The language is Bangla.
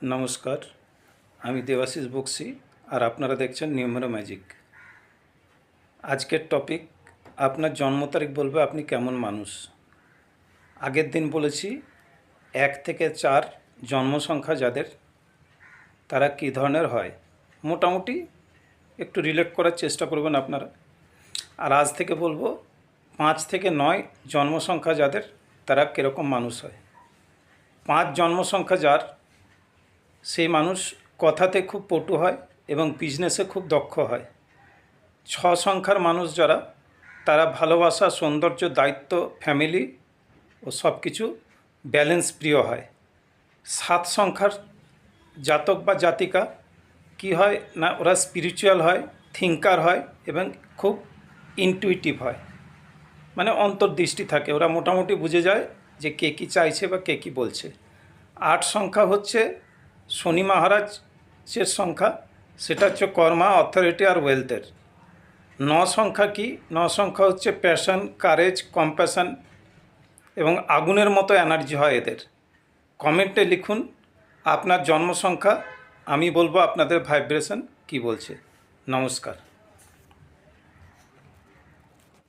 নমস্কার, আমি দেবাশিস বক্সি আর আপনারা দেখছেন নিউমেরো ম্যাজিক। আজকের টপিক, আপনার জন্ম তারিখ বলবে আপনি কেমন মানুষ। আগের দিন বলেছি 1 থেকে 4 জন্ম সংখ্যা যাদের, তারা কী ধরনের হয়, মোটামুটি একটু রিলেট করার চেষ্টা করবেন আপনারা। আর আজ থেকে বলবো 5 থেকে 9 জন্ম সংখ্যা যাদের, তারা কীরকম মানুষ হয়। 5 জন্ম সংখ্যা যার, সেই মানুষ কথাতে খুব পটু হয় এবং বিজনেসে খুব দক্ষ হয়। 6 সংখ্যার মানুষ যারা, তারা ভালোবাসা, সৌন্দর্য, দায়িত্ব, ফ্যামিলি ও সব কিছু ব্যালেন্স প্রিয় হয়। 7 সংখ্যার জাতক বা জাতিকা কি হয় না, ওরা স্পিরিচুয়াল হয়, থিঙ্কার হয় এবং খুব ইনটুইটিভ হয়, মানে অন্তর্দৃষ্টি থাকে। ওরা মোটামুটি বুঝে যায় যে কে কী চাইছে বা কে কী বলছে। 8 সংখ্যা হচ্ছে শনি মহারাজের সংখ্যা, সেটা হচ্ছে কর্মা, অথরিটি আর ওয়েলথের। 9 সংখ্যা কি? 9 সংখ্যা হচ্ছে প্যাশন, কারেজ, কম্প্যাশন এবং আগুনের মতো এনার্জি হয় এদের। কমেন্টে লিখুন আপনার জন্ম সংখ্যা, আমি বলবো আপনাদের ভাইব্রেশন কি বলছে। নমস্কার।